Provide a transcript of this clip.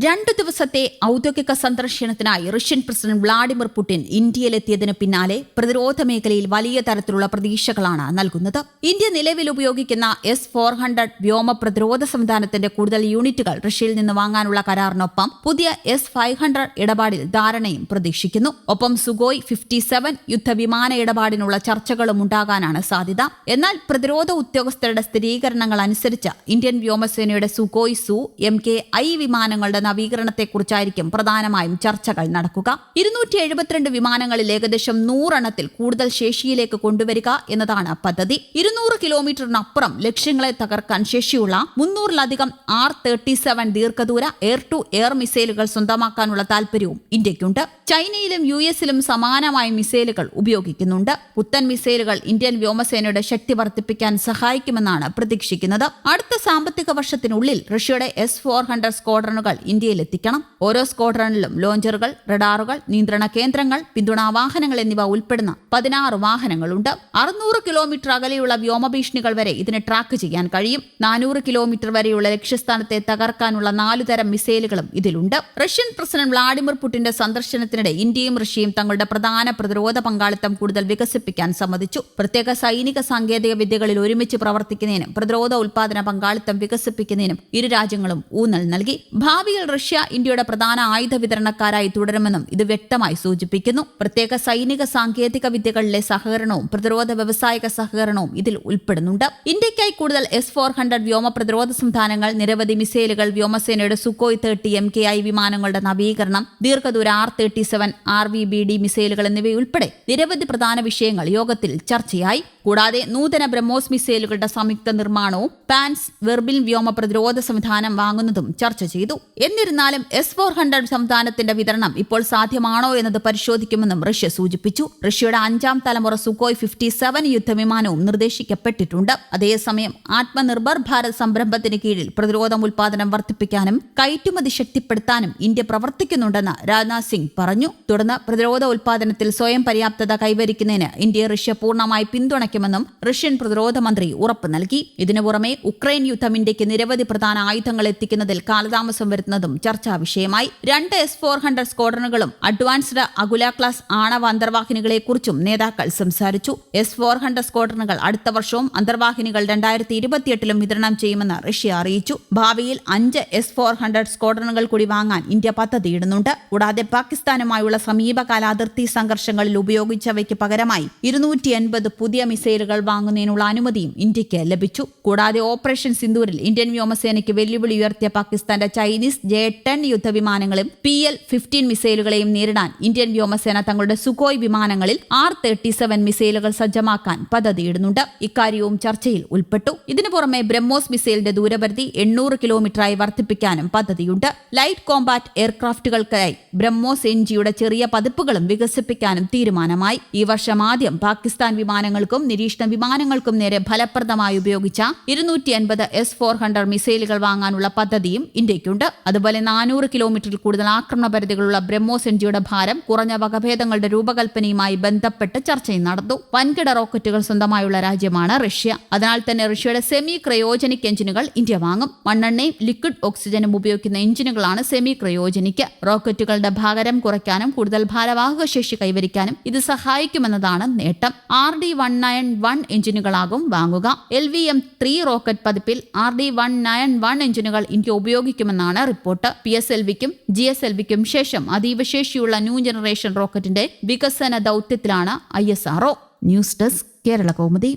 2 ദിവസത്തെ ഔദ്യോഗിക സന്ദർശനത്തിനായി റഷ്യൻ പ്രസിഡന്റ് വ്ളാഡിമിർ പുടിൻ ഇന്ത്യയിലെത്തിയതിന് പിന്നാലെ പ്രതിരോധ മേഖലയിൽ വലിയ തരത്തിലുള്ള പ്രതീക്ഷകളാണ് നൽകുന്നത്. ഇന്ത്യ നിലവിൽ ഉപയോഗിക്കുന്ന S-400 വ്യോമ പ്രതിരോധ സംവിധാനത്തിന്റെ കൂടുതൽ യൂണിറ്റുകൾ റഷ്യയിൽ നിന്ന് വാങ്ങാനുള്ള കരാറിനൊപ്പം പുതിയ S-500 ഇടപാടിൽ ധാരണയും പ്രതീക്ഷിക്കുന്നു. ഒപ്പം സുഖോയ് 57 യുദ്ധവിമാന ഇടപാടിനുള്ള ചർച്ചകളും ഉണ്ടാകാനാണ് സാധ്യത. എന്നാൽ പ്രതിരോധ ഉദ്യോഗസ്ഥരുടെ സ്ഥിരീകരണങ്ങൾ അനുസരിച്ച് ഇന്ത്യൻ വ്യോമസേനയുടെ സുഖോയ് Su-MKI വിമാനങ്ങളുടെ നവീകരണത്തെക്കുറിച്ചായിരിക്കും പ്രധാനമായും ചർച്ചകൾ നടക്കുക. 272 വിമാനങ്ങളിൽ ഏകദേശം 100 എണ്ണത്തിൽ കൂടുതൽ ശേഷിയിലേക്ക് കൊണ്ടുവരിക എന്നതാണ് പദ്ധതി. 200 കിലോമീറ്ററിനപ്പുറം ലക്ഷ്യങ്ങളെ തകർക്കാൻ ശേഷിയുള്ള 300-ലധികം R-37 ദീർഘദൂര എയർ ടു എയർ മിസൈലുകൾ സ്വന്തമാക്കാനുള്ള താൽപര്യവും ഇന്ത്യയ്ക്കുണ്ട്. ചൈനയിലും US-ലും സമാനമായ മിസൈലുകൾ ഉപയോഗിക്കുന്നുണ്ട്. പുത്തൻ മിസൈലുകൾ ഇന്ത്യൻ വ്യോമസേനയുടെ ശക്തി വർദ്ധിപ്പിക്കാൻ സഹായിക്കുമെന്നാണ് പ്രതീക്ഷിക്കുന്നത്. അടുത്ത സാമ്പത്തിക വർഷത്തിനുള്ളിൽ റഷ്യയുടെ S-400 സ്ക്വാഡ്രണുകൾ ഇന്ത്യയിലെത്തിക്കണം. ഓരോ സ്ക്വാഡ്രണിലും ലോഞ്ചറുകൾ, റഡാറുകൾ, നിയന്ത്രണ കേന്ദ്രങ്ങൾ, പിന്തുണാ വാഹനങ്ങൾ എന്നിവ ഉൾപ്പെടുന്ന 16 വാഹനങ്ങളുണ്ട്. 600 കിലോമീറ്റർ അകലെയുള്ള വ്യോമഭീഷണികൾ വരെ ഇതിന് ട്രാക്ക് ചെയ്യാൻ കഴിയും. 400 കിലോമീറ്റർ വരെയുള്ള ലക്ഷ്യസ്ഥാനത്തെ തകർക്കാനുള്ള 4 തരം മിസൈലുകളും ഇതിലുണ്ട്. റഷ്യൻ പ്രസിഡന്റ് വ്ളാഡിമിർ പുടിന്റെ സന്ദർശനത്തിനിടെ ഇന്ത്യയും റഷ്യയും തങ്ങളുടെ പ്രധാന പ്രതിരോധ പങ്കാളിത്തം കൂടുതൽ വികസിപ്പിക്കാൻ സമ്മതിച്ചു. പ്രത്യേക സൈനിക സാങ്കേതിക വിദ്യകളിൽ ഒരുമിച്ച് പ്രവർത്തിക്കുന്നതിനും പ്രതിരോധ ഉൽപാദന പങ്കാളിത്തം വികസിപ്പിക്കുന്നതിനും ഇരു രാജ്യങ്ങളും ഊന്നൽ നൽകി. ഭാവിയിൽ റഷ്യ ഇന്ത്യയുടെ പ്രധാന ആയുധ വിതരണക്കാരായി തുടരുമെന്നും ഇത് വ്യക്തമായി സൂചിപ്പിക്കുന്നു. പ്രത്യേക സൈനിക സാങ്കേതിക വിദ്യകളിലെ സഹകരണവും പ്രതിരോധ വ്യവസായിക സഹകരണവും ഇതിൽ ഉൾപ്പെടുന്നുണ്ട്. ഇന്ത്യയ്ക്കായി കൂടുതൽ S-400 വ്യോമ പ്രതിരോധ സംവിധാനങ്ങൾ, നിരവധി മിസൈലുകൾ, വ്യോമസേനയുടെ സുഖോയ് 30 MKI വിമാനങ്ങളുടെ നവീകരണം, ദീർഘദൂര R-37 RVBD മിസൈലുകൾ എന്നിവയുൾപ്പെടെ നിരവധി പ്രധാന വിഷയങ്ങൾ യോഗത്തിൽ ചർച്ചയായി. കൂടാതെ നൂതന ബ്രഹ്മോസ് മിസൈലുകളുടെ സംയുക്ത നിർമ്മാണവും പാൻസ് വെർബിൽ വ്യോമ പ്രതിരോധ സംവിധാനം വാങ്ങുന്നതും ചർച്ച ചെയ്തു. എന്നിരുന്നാലും S-400 സംവിധാനത്തിന്റെ വിതരണം ഇപ്പോൾ സാധ്യമാണോ എന്നത് പരിശോധിക്കുമെന്നും റഷ്യ സൂചിപ്പിച്ചു. റഷ്യയുടെ 5ാം തലമുറ സുഖോയ് 57 യുദ്ധവിമാനവും നിർദ്ദേശിക്കപ്പെട്ടിട്ടുണ്ട്. അതേസമയം ആത്മനിർഭർ ഭാരത് സംരംഭത്തിന് കീഴിൽ പ്രതിരോധ ഉൽപാദനം വർദ്ധിപ്പിക്കാനും കയറ്റുമതി ശക്തിപ്പെടുത്താനും ഇന്ത്യ പ്രവർത്തിക്കുന്നുണ്ടെന്ന് രാജ്നാഥ് സിംഗ് പറഞ്ഞു. തുടർന്ന് പ്രതിരോധ ഉൽപാദനത്തിൽ സ്വയം പര്യാപ്തത കൈവരിക്കുന്നതിന് ഇന്ത്യയെ റഷ്യ പൂർണ്ണമായി പിന്തുണയ്ക്കുമെന്നും റഷ്യൻ പ്രതിരോധ മന്ത്രി ഉറപ്പ് നൽകി. ഇതിനു പുറമെ ഉക്രൈൻ യുദ്ധം ഇന്ത്യക്ക് നിരവധി പ്രധാന ആയുധങ്ങൾ എത്തിക്കുന്നതിൽ കാലതാമസം വരുത്തുന്നതും ചർച്ചാ വിഷയമായി. 2 S-400 സ്ക്വാഡ്രണുകളും അഡ്വാൻസ്ഡ് അകുല ക്ലാസ് ആണവ അന്തർവാഹിനികളെക്കുറിച്ചും നേതാക്കൾ സംസാരിച്ചു. S-400 സ്ക്വാഡ്രണുകൾ അടുത്ത വർഷവും അന്തർവാഹിനികൾ 2028-ലും വിതരണം ചെയ്യുമെന്ന് റഷ്യ അറിയിച്ചു. ഭാവിയിൽ 5 S-400 സ്ക്വാഡ്രണുകൾ കൂടി വാങ്ങാൻ ഇന്ത്യ പദ്ധതിയിടുന്നുണ്ട്. കൂടാതെ പാകിസ്ഥാനുമായുള്ള സമീപകാല അതിർത്തി സംഘർഷങ്ങളിൽ ഉപയോഗിച്ചവയ്ക്ക് പകരമായി 280 പുതിയ മിസൈലുകൾ വാങ്ങുന്നതിനുള്ള അനുമതിയും ഇന്ത്യയ്ക്ക് ലഭിച്ചു. കൂടാതെ ഓപ്പറേഷൻ സിന്ദൂരിൽ ഇന്ത്യൻ വ്യോമസേനയ്ക്ക് വെല്ലുവിളി ഉയർത്തിയ പാകിസ്ഥാന്റെ ചൈനീസ് J-10 യുദ്ധവിമാനങ്ങളും PL-15 മിസൈലുകളെയും നേരിടാൻ ഇന്ത്യൻ വ്യോമസേന തങ്ങളുടെ സുഖോയ് വിമാനങ്ങളിൽ R-37 മിസൈലുകൾ സജ്ജമാക്കാൻ പദ്ധതിയിടുന്നുണ്ട്. ഇക്കാര്യവും ചർച്ചയിൽ ഉൾപ്പെട്ടു. ഇതിനു പുറമെ ബ്രഹ്മോസ് മിസൈലിന്റെ ദൂരപരിധി 800 കിലോമീറ്ററായി വർദ്ധിപ്പിക്കാനും പദ്ധതിയുണ്ട്. ലൈറ്റ് കോംബാറ്റ് എയർക്രാഫ്റ്റുകൾക്കായി ബ്രഹ്മോസ് NGയുടെ ചെറിയ പതിപ്പുകളും വികസിപ്പിക്കാനും തീരുമാനമായി. ഈ വർഷം ആദ്യം പാകിസ്ഥാൻ വിമാനങ്ങൾക്കും നിരീക്ഷണ വിമാനങ്ങൾക്കും നേരെ ഫലപ്രദമായി ഉപയോഗിച്ച 250 S-400 മിസൈലുകൾ വാങ്ങാനുള്ള പദ്ധതിയും ഇന്ത്യയ്ക്കുണ്ട്. അതുപോലെ 400 കിലോമീറ്ററിൽ കൂടുതൽ ആക്രമണ പരിധികളുള്ള ബ്രഹ്മോസ് NGയുടെ ഭാരം കുറഞ്ഞ വകഭേദങ്ങളുടെ രൂപകൽപ്പനയുമായി ബന്ധപ്പെട്ട് ചർച്ചയും നടന്നു. വൻകിട റോക്കറ്റുകൾ സ്വന്തമായുള്ള രാജ്യമാണ് റഷ്യ. അതിനാൽ തന്നെ റഷ്യയുടെ സെമി ക്രയോജനിക് എഞ്ചിനുകൾ ഇന്ത്യ വാങ്ങും. മണ്ണെണ്ണയും ലിക്വിഡ് ഓക്സിജനും ഉപയോഗിക്കുന്ന എഞ്ചിനുകളാണ് സെമി ക്രയോജനിക്. റോക്കറ്റുകളുടെ ഭാരം കുറയ്ക്കാനും കൂടുതൽ ഭാരവാഹക ശേഷി കൈവരിക്കാനും ഇത് സഹായിക്കുമെന്നതാണ് നേട്ടം. RD-191 എഞ്ചിനുകളാകും വാങ്ങുക. LVM-3 റോക്കറ്റ് പതിപ്പിൽ RD-191 എഞ്ചിനുകൾ ഇന്ത്യ ഉപയോഗിക്കുമെന്നാണ് റിപ്പോർട്ട്. PSLVയ്ക്കും GSLVയ്ക്കും ശേഷം അതീവ ശേഷിയുള്ള ന്യൂ ജനറേഷൻ റോക്കറ്റിന്റെ വികസന ദൗത്യത്തിലാണ് ISRO. News desk Kerala Kaumudi.